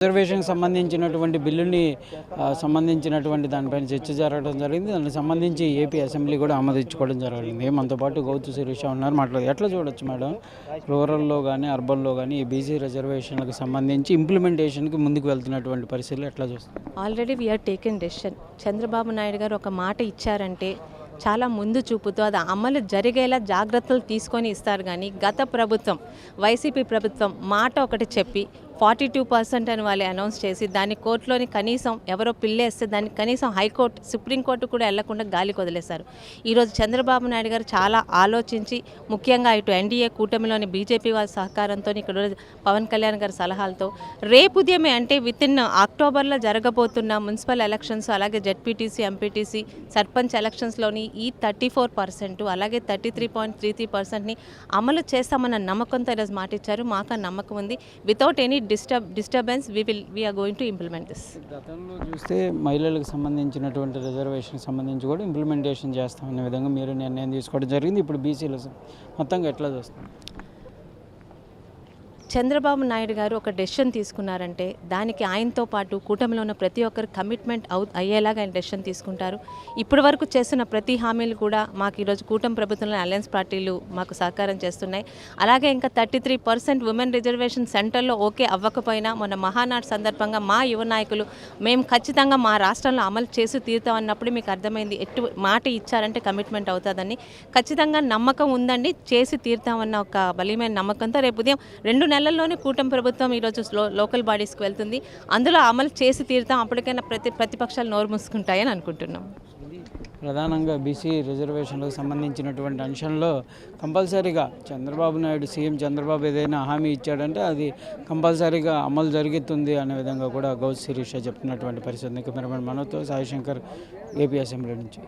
రిజర్వేషన్కి సంబంధించినటువంటి బిల్లుని సంబంధించినటువంటి దానిపైన చర్చ జరగడం జరిగింది. దానికి సంబంధించి ఏపీ అసెంబ్లీ కూడా ఆమోదించుకోవడం జరిగింది. మనతో పాటు గౌతు శిరీష ఉన్నారు, మాట్లాడదు. ఎట్లా చూడొచ్చు మేడం, రూరల్లో కానీ అర్బన్లో కానీ ఈ బీసీ రిజర్వేషన్లకు సంబంధించి ఇంప్లిమెంటేషన్కి ముందుకు వెళ్తున్నటువంటి పరిస్థితులు ఎట్లా చూస్తారు? Already we are taken decision. Chandrababu Naidu garu ఒక మాట ఇచ్చారంటే చాలా ముందు చూపుతూ అది అమలు జరిగేలా జాగ్రత్తలు తీసుకొని ఇస్తారు. కానీ గత ప్రభుత్వం, వైసీపీ ప్రభుత్వం మాట ఒకటి చెప్పి 42% అని వాళ్ళు అనౌన్స్ చేసి దాన్ని కోర్టులోని కనీసం ఎవరో పిల్లేస్తే దాన్ని కనీసం హైకోర్టు, సుప్రీంకోర్టు కూడా వెళ్లకుండా గాలికి వదిలేశారు. ఈరోజు చంద్రబాబు నాయుడు గారు చాలా ఆలోచించి, ముఖ్యంగా ఇటు ఎన్డీఏ కూటమిలోని బీజేపీ వారి సహకారంతో, ఇక్కడ పవన్ కళ్యాణ్ గారి సలహాలతో రేపు ఉదయమే అంటే వితిన్ అక్టోబర్లో జరగబోతున్న మున్సిపల్ ఎలక్షన్స్, అలాగే జెడ్పీటీసీ, ఎంపీటీసీ, సర్పంచ్ ఎలక్షన్స్లోని ఈ 34% అలాగే 33.33%ని అమలు చేస్తామన్న నమ్మకంతో ఈరోజు మాట ఇచ్చారు. మాకు ఆ నమ్మకం ఉంది. Without any disturbance we are going to implement this. గతంలో చూస్తే మహిళలకు సంబంధించినటువంటి రిజర్వేషన్కి సంబంధించి కూడా ఇంప్లిమెంటేషన్ చేస్తామనే విధంగా మీరు నిర్ణయం తీసుకోవడం జరిగింది. ఇప్పుడు బీసీలు మొత్తంగా ఎట్లా చూస్తారు? చంద్రబాబు నాయుడు గారు ఒక డెసిషన్ తీసుకున్నారంటే దానికి ఆయనతో పాటు కూటమిలో ఉన్న ప్రతి ఒక్కరు కమిట్మెంట్ అయ్యేలాగా ఆయన డెసిషన్ తీసుకుంటారు. ఇప్పటి వరకు చేస్తున్న ప్రతి హామీలు కూడా మాకు ఈరోజు కూటమి ప్రభుత్వంలో అలయన్స్ పార్టీలు మాకు సహకారం చేస్తున్నాయి. అలాగే ఇంకా 33% ఉమెన్ రిజర్వేషన్ సెంటర్లో ఓకే అవ్వకపోయినా మొన్న మహానాడు సందర్భంగా మా యువ నాయకులు మేము ఖచ్చితంగా మా రాష్ట్రంలో అమలు చేసి తీరుతామన్నప్పుడు మీకు అర్థమైంది. మాట ఇచ్చారంటే కమిట్మెంట్ అవుతుందని ఖచ్చితంగా నమ్మకం ఉందండి. చేసి తీరుతామన్న ఒక బలీయమైన నమ్మకంతో రేపు ఉదయం 2 నెలల్లోనే కూటమి ప్రభుత్వం ఈరోజు లోకల్ బాడీస్కి వెళ్తుంది. అందులో అమలు చేసి తీరుతాం. అప్పటికైనా ప్రతిపక్షాలు నోరు మూసుకుంటాయని అనుకుంటున్నాం. ప్రధానంగా బీసీ రిజర్వేషన్లకు సంబంధించినటువంటి అంశంలో కంపల్సరీగా చంద్రబాబు నాయుడు, సీఎం చంద్రబాబు ఏదైనా హామీ ఇచ్చాడంటే అది కంపల్సరీగా అమలు జరుగుతుంది అనే విధంగా కూడా గౌతు శిరీష చెప్తున్నటువంటి పరిస్థితి. కెమెరామెన్ మనోజ్తో సాయి శంకర్, ఏపీ అసెంబ్లీ నుంచి.